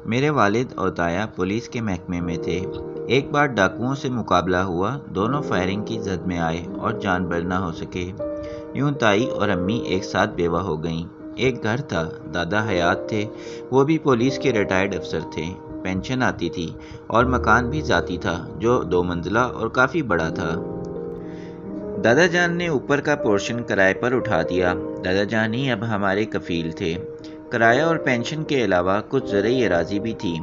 میرے والد اور تایا پولیس کے محکمے میں تھے۔ ایک بار ڈاکوؤں سے مقابلہ ہوا، دونوں فائرنگ کی زد میں آئے اور جان بر نہ ہو سکے۔ یوں تائی اور امی ایک ساتھ بیوہ ہو گئیں۔ ایک گھر تھا، دادا حیات تھے، وہ بھی پولیس کے ریٹائرڈ افسر تھے، پینشن آتی تھی، اور مکان بھی ذاتی تھا جو 2 منزلہ اور کافی بڑا تھا۔ دادا جان نے اوپر کا پورشن کرائے پر اٹھا دیا۔ دادا جان ہی اب ہمارے کفیل تھے۔ کرایہ اور پینشن کے علاوہ کچھ زرعی اراضی بھی تھی،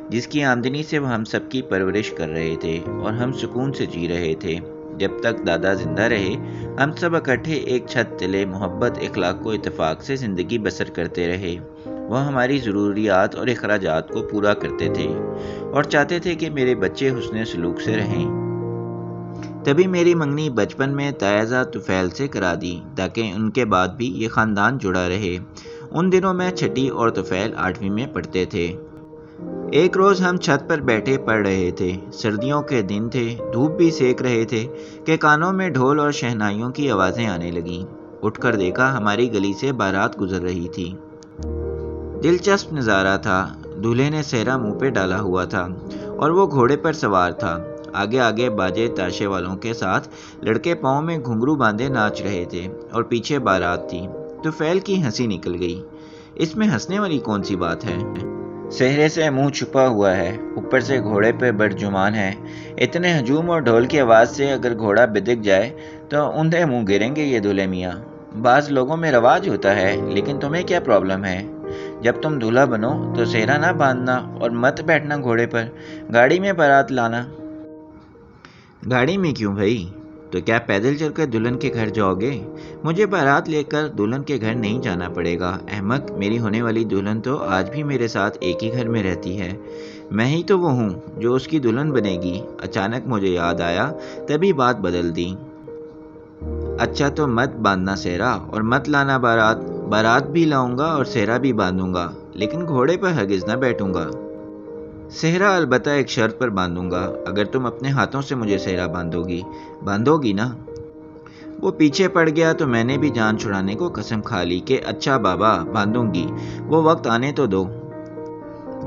جس کی آمدنی سے وہ ہم سب کی پرورش کر رہے تھے اور ہم سکون سے جی رہے تھے۔ جب تک دادا زندہ رہے، ہم سب اکٹھے ایک چھت تلے محبت، اخلاق و اتفاق سے زندگی بسر کرتے رہے۔ وہ ہماری ضروریات اور اخراجات کو پورا کرتے تھے اور چاہتے تھے کہ میرے بچے حسن سلوک سے رہیں۔ تبھی میری منگنی بچپن میں تایزہ طفیل سے کرا دی تاکہ ان کے بعد بھی یہ خاندان جڑا رہے۔ ان دنوں میں چھٹی اور طفیل 8ویں میں پڑھتے تھے۔ ایک روز ہم چھت پر بیٹھے پڑھ رہے تھے، سردیوں کے دن تھے، دھوپ بھی سیک رہے تھے کہ کانوں میں ڈھول اور شہنائیوں کی آوازیں آنے لگیں۔ اٹھ کر دیکھا، ہماری گلی سے بارات گزر رہی تھی۔ دلچسپ نظارہ تھا۔ دولہے نے سہرا منہ پہ ڈالا ہوا تھا اور وہ گھوڑے پر سوار تھا۔ آگے آگے باجے تاشے والوں کے ساتھ لڑکے پاؤں میں گھنگرو باندھے ناچ رہے تھے اور پیچھے بارات تھی۔ طفیل کی ہنسی نکل گئی۔ اس میں ہنسنے والی کون سی بات ہے؟ سہرے سے منہ چھپا ہوا ہے، اوپر سے گھوڑے پہ برجمان ہے۔ اتنے ہجوم اور ڈھول کی آواز سے اگر گھوڑا بدک جائے تو اندھے منہ گریں گے یہ دولہے میاں۔ بعض لوگوں میں رواج ہوتا ہے، لیکن تمہیں کیا پرابلم ہے؟ جب تم دولہا بنو تو سہرا نہ باندھنا اور مت بیٹھنا گھوڑے پر، گاڑی میں بارات لانا۔ گاڑی میں کیوں بھائی؟ تو کیا پیدل چل کر دلہن کے گھر جاؤ گے؟ مجھے بارات لے کر دلہن کے گھر نہیں جانا پڑے گا۔ احمق، میری ہونے والی دلہن تو آج بھی میرے ساتھ ایک ہی گھر میں رہتی ہے۔ میں ہی تو وہ ہوں جو اس کی دلہن بنے گی۔ اچانک مجھے یاد آیا، تبھی بات بدل دی۔ اچھا تو مت باندھنا سہرا اور مت لانا بارات۔ بارات بھی لاؤں گا اور سہرا بھی باندھوں گا، لیکن گھوڑے پر ہرگز نہ بیٹھوں گا۔ سہرا البتہ ایک شرط پر باندھوں گا، اگر تم اپنے ہاتھوں سے مجھے سہرا باندھو گی نا؟ وہ پیچھے پڑ گیا تو میں نے بھی جان چھڑانے کو قسم کھا لی کہ اچھا بابا باندھوں گی، وہ وقت آنے تو دو۔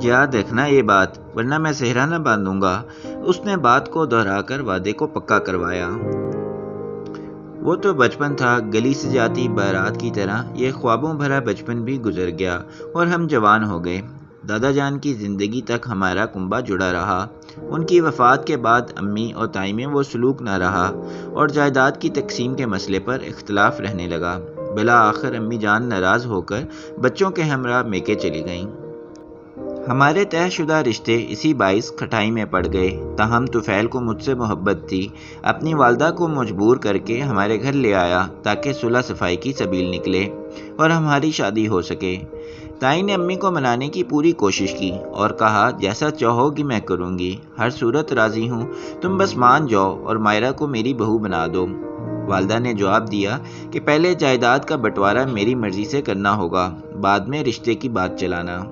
یاد رکھنا یہ بات، ورنہ میں سہرا نہ باندھوں گا۔ اس نے بات کو دہرا کر وعدے کو پکا کروایا۔ وہ تو بچپن تھا، گلی سے جاتی بارات کی طرح یہ خوابوں بھرا بچپن بھی گزر گیا اور ہم جوان ہو گئے۔ دادا جان کی زندگی تک ہمارا کنبہ جڑا رہا۔ ان کی وفات کے بعد امی اور تائی میں وہ سلوک نہ رہا اور جائیداد کی تقسیم کے مسئلے پر اختلاف رہنے لگا۔ بالآخر امی جان ناراض ہو کر بچوں کے ہمراہ میکے چلی گئیں۔ ہمارے طے شدہ رشتے اسی باعث کھٹائی میں پڑ گئے۔ تاہم طفیل کو مجھ سے محبت تھی، اپنی والدہ کو مجبور کر کے ہمارے گھر لے آیا تاکہ صلح صفائی کی سبیل نکلے اور ہماری شادی ہو سکے۔ تائی نے امی کو منانے کی پوری کوشش کی اور کہا جیسا چاہو گی میں کروں گی، ہر صورت راضی ہوں، تم بس مان جاؤ اور مائرہ کو میری بہو بنا دو۔ والدہ نے جواب دیا کہ پہلے جائیداد کا بٹوارہ میری مرضی سے کرنا ہوگا، بعد میں رشتے کی بات چلانا۔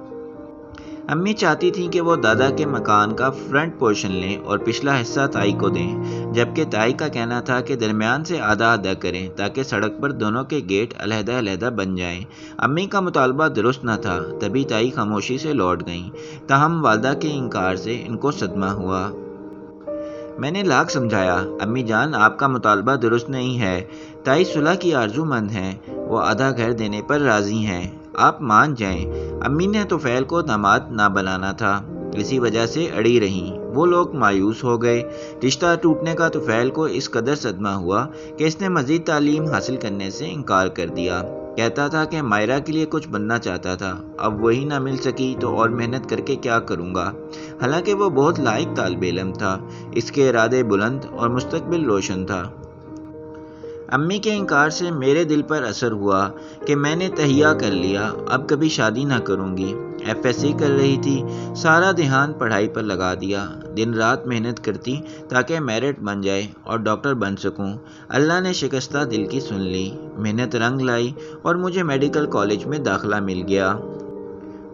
امی چاہتی تھیں کہ وہ دادا کے مکان کا فرنٹ پورشن لیں اور پچھلا حصہ تائی کو دیں، جبکہ تائی کا کہنا تھا کہ درمیان سے آدھا آدھا کریں تاکہ سڑک پر دونوں کے گیٹ علیحدہ علیحدہ بن جائیں۔ امی کا مطالبہ درست نہ تھا، تبھی تائی خاموشی سے لوٹ گئیں۔ تاہم والدہ کے انکار سے ان کو صدمہ ہوا۔ میں نے لاکھ سمجھایا، امی جان آپ کا مطالبہ درست نہیں ہے، تائی صلح کی آرزو مند ہیں، وہ آدھا گھر دینے پر راضی ہیں، آپ مان جائیں۔ امی نے طفیل کو داماد نہ بنانا تھا، اسی وجہ سے اڑی رہیں۔ وہ لوگ مایوس ہو گئے۔ رشتہ ٹوٹنے کا طفیل کو اس قدر صدمہ ہوا کہ اس نے مزید تعلیم حاصل کرنے سے انکار کر دیا۔ کہتا تھا کہ مائرہ کے لیے کچھ بننا چاہتا تھا، اب وہی نہ مل سکی تو اور محنت کر کے کیا کروں گا، حالانکہ وہ بہت لائق طالب علم تھا، اس کے ارادے بلند اور مستقبل روشن تھا۔ امی کے انکار سے میرے دل پر اثر ہوا کہ میں نے تہیہ کر لیا، اب کبھی شادی نہ کروں گی۔ ایف ایس سی کر رہی تھی، سارا دھیان پڑھائی پر لگا دیا، دن رات محنت کرتی تاکہ میرٹ بن جائے اور ڈاکٹر بن سکوں۔ اللہ نے شکستہ دل کی سن لی، محنت رنگ لائی اور مجھے میڈیکل کالج میں داخلہ مل گیا۔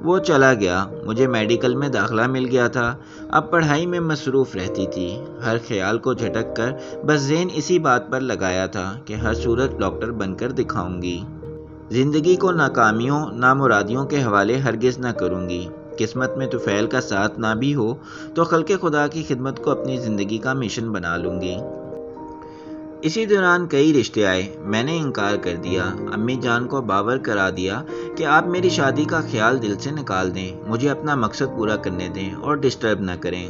وہ چلا گیا، مجھے میڈیکل میں داخلہ مل گیا تھا، اب پڑھائی میں مصروف رہتی تھی، ہر خیال کو جھٹک کر بس ذہن اسی بات پر لگایا تھا کہ ہر صورت ڈاکٹر بن کر دکھاؤں گی، زندگی کو ناکامیوں نامرادیوں کے حوالے ہرگز نہ کروں گی، قسمت میں طفیل کا ساتھ نہ بھی ہو تو خلق خدا کی خدمت کو اپنی زندگی کا مشن بنا لوں گی۔ اسی دوران کئی رشتے آئے، میں نے انکار کر دیا۔ امی جان کو باور کرا دیا کہ آپ میری شادی کا خیال دل سے نکال دیں، مجھے اپنا مقصد پورا کرنے دیں اور ڈسٹرب نہ کریں۔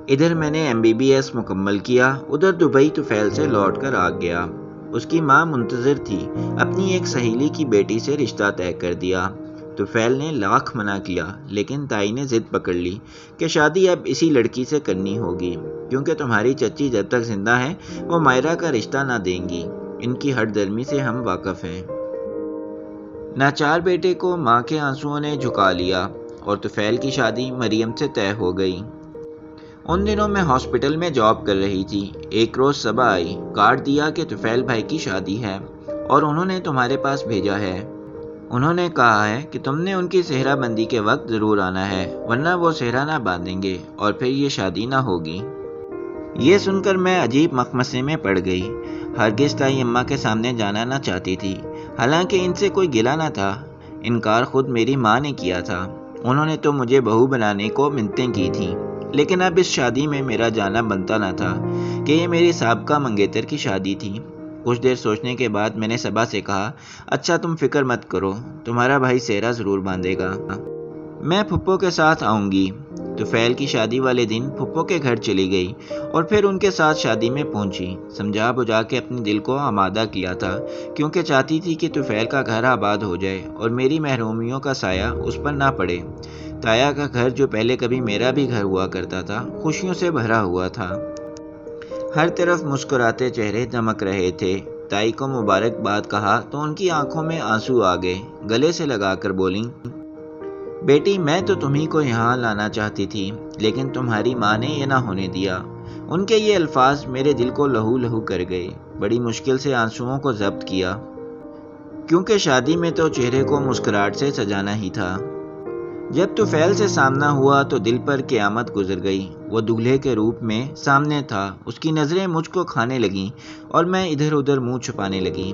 ادھر میں نے MBBS مکمل کیا، ادھر دبئی طفیل سے لوٹ کر آ گیا۔ اس کی ماں منتظر تھی، اپنی ایک سہیلی کی بیٹی سے رشتہ طے کر دیا۔ طفیل نے لاکھ منع کیا، لیکن تائی نے ضد پکڑ لی کہ شادی اب اسی لڑکی سے کرنی ہوگی، کیونکہ تمہاری چچی جب تک زندہ ہے وہ مائرہ کا رشتہ نہ دیں گی، ان کی ہٹ درمی سے ہم واقف ہیں۔ ناچار بیٹے کو ماں کے آنسوؤں نے جھکا لیا اور طفیل کی شادی مریم سے طے ہو گئی۔ ان دنوں میں ہاسپٹل میں جاب کر رہی تھی۔ ایک روز صبح آئی، کارڈ دیا کہ طفیل بھائی کی شادی ہے اور انہوں نے تمہارے پاس بھیجا ہے۔ انہوں نے کہا ہے کہ تم نے ان کی صحرا بندی کے وقت ضرور آنا ہے، ورنہ وہ صحرا نہ باندھیں گے اور پھر یہ شادی نہ ہوگی۔ یہ سن کر میں عجیب مخمصے میں پڑ گئی۔ ہرگز تائی اماں کے سامنے جانا نہ چاہتی تھی، حالانکہ ان سے کوئی گلہ نہ تھا۔ انکار خود میری ماں نے کیا تھا۔ انہوں نے تو مجھے بہو بنانے کو منتیں کی تھیں، لیکن اب اس شادی میں میرا جانا بنتا نہ تھا کہ یہ میری سابقہ منگیتر کی شادی تھی۔ کچھ دیر سوچنے کے بعد میں نے صبا سے کہا، اچھا تم فکر مت کرو، تمہارا بھائی صحرا ضرور باندھے گا، میں پھپھو کے ساتھ آؤں گی۔ طفیل کی شادی والے دن پھپھو کے گھر چلی گئی اور پھر ان کے ساتھ شادی میں پہنچی۔ سمجھا بجھا کے اپنے دل کو آمادہ کیا تھا، کیونکہ چاہتی تھی کہ طفیل کا گھر آباد ہو جائے اور میری محرومیوں کا سایہ اس پر نہ پڑے۔ تایا کا گھر، جو پہلے کبھی میرا بھی گھر ہوا کرتا تھا، خوشیوں سے بھرا ہوا تھا۔ ہر طرف مسکراتے چہرے دمک رہے تھے۔ تائی کو مبارکباد کہا تو ان کی آنکھوں میں آنسو آ گئے، گلے سے لگا کر بولیں، بیٹی میں تو تمہیں کو یہاں لانا چاہتی تھی، لیکن تمہاری ماں نے یہ نہ ہونے دیا۔ ان کے یہ الفاظ میرے دل کو لہو لہو کر گئے۔ بڑی مشکل سے آنسوؤں کو ضبط کیا، کیونکہ شادی میں تو چہرے کو مسکراہٹ سے سجانا ہی تھا۔ جب طفیل سے سامنا ہوا تو دل پر قیامت گزر گئی۔ وہ دولہے کے روپ میں سامنے تھا، اس کی نظریں مجھ کو کھانے لگیں اور میں ادھر ادھر منہ چھپانے لگی۔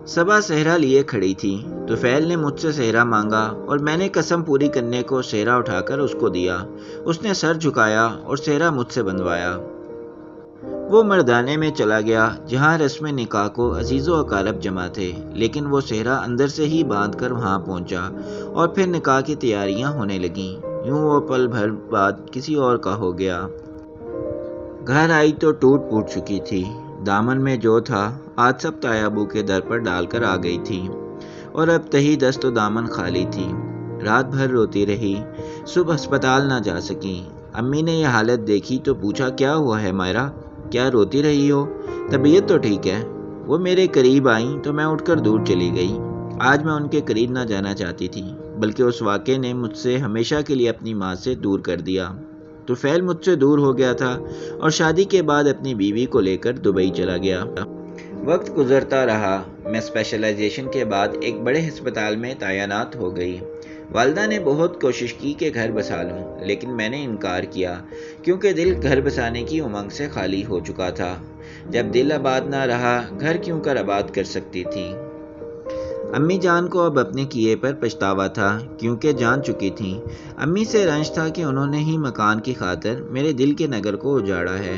صبا صحرا لیے کھڑی تھی۔ طفیل نے مجھ سے صحرا مانگا اور میں نے قسم پوری کرنے کو صحرا اٹھا کر اس کو دیا۔ اس نے سر جھکایا اور صحرا مجھ سے بندھوایا۔ وہ مردانے میں چلا گیا جہاں رسم نکاح کو عزیز و اقارب جمع تھے، لیکن وہ صحرا اندر سے ہی باندھ کر وہاں پہنچا اور پھر نکاح کی تیاریاں ہونے لگیں۔ یوں وہ پل بھر بعد کسی اور کا ہو گیا۔ گھر آئی تو ٹوٹ پھوٹ چکی تھی۔ دامن میں جو تھا آج سب تایا ابو کے در پر ڈال کر آ گئی تھی اور اب تہی دست و دامن خالی تھی۔ رات بھر روتی رہی، صبح ہسپتال نہ جا سکی۔ امی نے یہ حالت دیکھی تو پوچھا، کیا ہوا ہے مائرہ، کیا روتی رہی ہو؟ طبیعت تو ٹھیک ہے؟ وہ میرے قریب آئیں تو میں اٹھ کر دور چلی گئی۔ آج میں ان کے قریب نہ جانا چاہتی تھی، بلکہ اس واقعے نے مجھ سے ہمیشہ کے لیے اپنی ماں سے دور کر دیا۔ طفیل مجھ سے دور ہو گیا تھا اور شادی کے بعد اپنی بیوی کو لے کر دبئی چلا گیا۔ وقت گزرتا رہا، میں اسپیشلائزیشن کے بعد ایک بڑے ہسپتال میں تعینات ہو گئی۔ والدہ نے بہت کوشش کی کہ گھر بسا لوں، لیکن میں نے انکار کیا، کیونکہ دل گھر بسانے کی امنگ سے خالی ہو چکا تھا۔ جب دل آباد نہ رہا، گھر کیوں کر آباد کر سکتی تھی؟ امی جان کو اب اپنے کیے پر پچھتاوا تھا، کیونکہ جان چکی تھیں۔ امی سے رنج تھا کہ انہوں نے ہی مکان کی خاطر میرے دل کے نگر کو اجاڑا ہے۔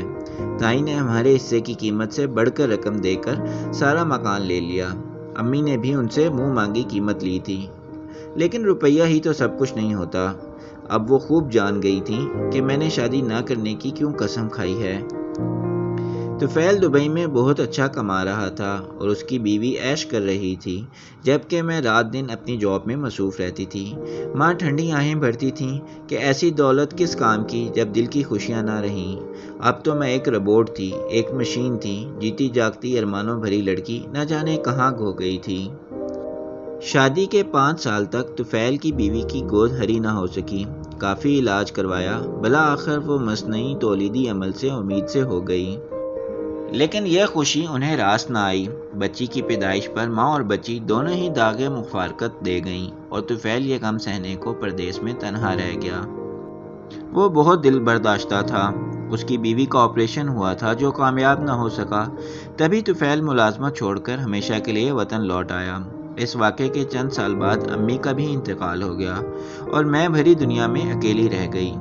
تائی نے ہمارے حصے کی قیمت سے بڑھ کر رقم دے کر سارا مکان لے لیا۔ امی نے بھی ان سے منہ مانگی قیمت لی تھی، لیکن روپیہ ہی تو سب کچھ نہیں ہوتا۔ اب وہ خوب جان گئی تھیں کہ میں نے شادی نہ کرنے کی کیوں قسم کھائی ہے۔ طفیل دبئی میں بہت اچھا کما رہا تھا اور اس کی بیوی عیش کر رہی تھی، جبکہ میں رات دن اپنی جاب میں مصروف رہتی تھی۔ ماں ٹھنڈی آہیں بھرتی تھیں کہ ایسی دولت کس کام کی جب دل کی خوشیاں نہ رہیں۔ اب تو میں ایک روبوٹ تھی، ایک مشین تھی، جیتی جاگتی ارمانوں بھری لڑکی نہ جانے کہاں کھو گئی تھی۔ شادی کے 5 سال تک طفیل کی بیوی کی گود ہری نہ ہو سکی۔ کافی علاج کروایا، بالآخر وہ مصنوعی تولیدی عمل سے امید سے ہو گئی، لیکن یہ خوشی انہیں راس نہ آئی۔ بچی کی پیدائش پر ماں اور بچی دونوں ہی داغے مفارقت دے گئیں اور طفیل یہ غم سہنے کو پردیس میں تنہا رہ گیا۔ وہ بہت دل برداشتہ تھا۔ اس کی بیوی کا آپریشن ہوا تھا جو کامیاب نہ ہو سکا، تبھی طفیل ملازمت چھوڑ کر ہمیشہ کے لیے وطن لوٹ آیا۔ اس واقعے کے چند سال بعد امی کا بھی انتقال ہو گیا اور میں بھری دنیا میں اکیلی رہ گئی۔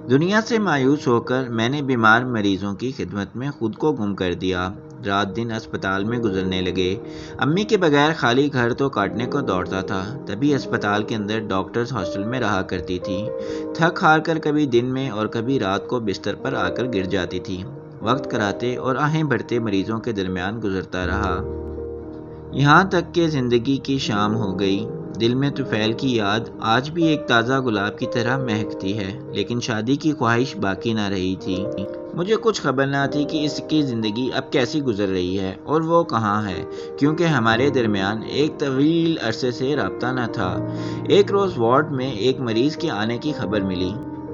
دنیا سے مایوس ہو کر میں نے بیمار مریضوں کی خدمت میں خود کو گم کر دیا۔ رات دن اسپتال میں گزرنے لگے۔ امی کے بغیر خالی گھر تو کاٹنے کو دوڑتا تھا، تبھی اسپتال کے اندر ڈاکٹرز ہاسٹل میں رہا کرتی تھی۔ تھک ہار کر کبھی دن میں اور کبھی رات کو بستر پر آ کر گر جاتی تھی۔ وقت کراتے اور آہیں بھرتے مریضوں کے درمیان گزرتا رہا، یہاں تک کہ زندگی کی شام ہو گئی۔ دل میں طفیل کی یاد آج بھی ایک تازہ گلاب کی طرح مہکتی ہے، لیکن شادی کی خواہش باقی نہ رہی تھی۔ مجھے کچھ خبر نہ تھی کہ اس کی زندگی اب کیسی گزر رہی ہے اور وہ کہاں ہے، کیونکہ ہمارے درمیان ایک طویل عرصے سے رابطہ نہ تھا۔ ایک روز وارڈ میں ایک مریض کے آنے کی خبر ملی،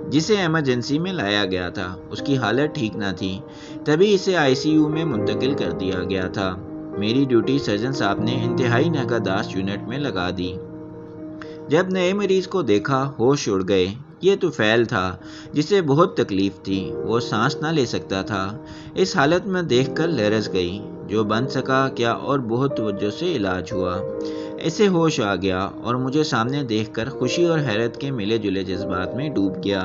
جسے ایمرجنسی میں لایا گیا تھا۔ اس کی حالت ٹھیک نہ تھی، تبھی اسے ICU میں منتقل کر دیا گیا تھا۔ میری ڈیوٹی سرجن صاحب نے انتہائی نگہداشت یونٹ میں لگا دی۔ جب نئے مریض کو دیکھا ہوش اڑ گئے۔ یہ طفیل تھا جسے بہت تکلیف تھی، وہ سانس نہ لے سکتا تھا۔ اس حالت میں دیکھ کر لرز گئی۔ جو بن سکا کیا اور بہت توجہ سے علاج ہوا۔ اسے ہوش آ گیا اور مجھے سامنے دیکھ کر خوشی اور حیرت کے ملے جلے جذبات میں ڈوب گیا۔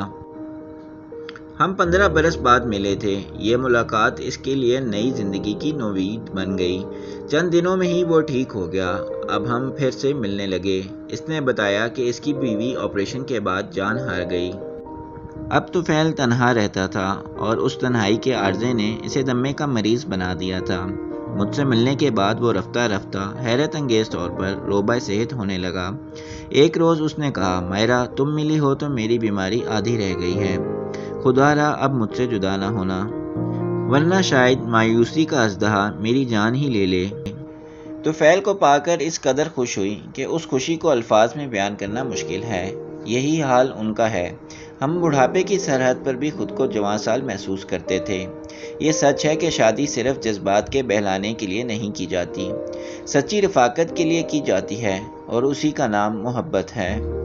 ہم 15 برس بعد ملے تھے۔ یہ ملاقات اس کے لیے نئی زندگی کی نوید بن گئی۔ چند دنوں میں ہی وہ ٹھیک ہو گیا۔ اب ہم پھر سے ملنے لگے۔ اس نے بتایا کہ اس کی بیوی آپریشن کے بعد جان ہار گئی۔ اب طفیل تنہا رہتا تھا اور اس تنہائی کے عارضے نے اسے دمے کا مریض بنا دیا تھا۔ مجھ سے ملنے کے بعد وہ رفتہ رفتہ حیرت انگیز طور پر روبہ صحت ہونے لگا۔ ایک روز اس نے کہا، مائرہ تم ملی ہو تو میری بیماری آدھی رہ گئی ہے۔ خدا را اب مجھ سے جدا نہ ہونا، ورنہ شاید مایوسی کا اژدہا میری جان ہی لے لے۔ طفیل کو پا کر اس قدر خوش ہوئی کہ اس خوشی کو الفاظ میں بیان کرنا مشکل ہے۔ یہی حال ان کا ہے۔ ہم بڑھاپے کی سرحد پر بھی خود کو جوان سال محسوس کرتے تھے۔ یہ سچ ہے کہ شادی صرف جذبات کے بہلانے کے لیے نہیں کی جاتی، سچی رفاقت کے لیے کی جاتی ہے، اور اسی کا نام محبت ہے۔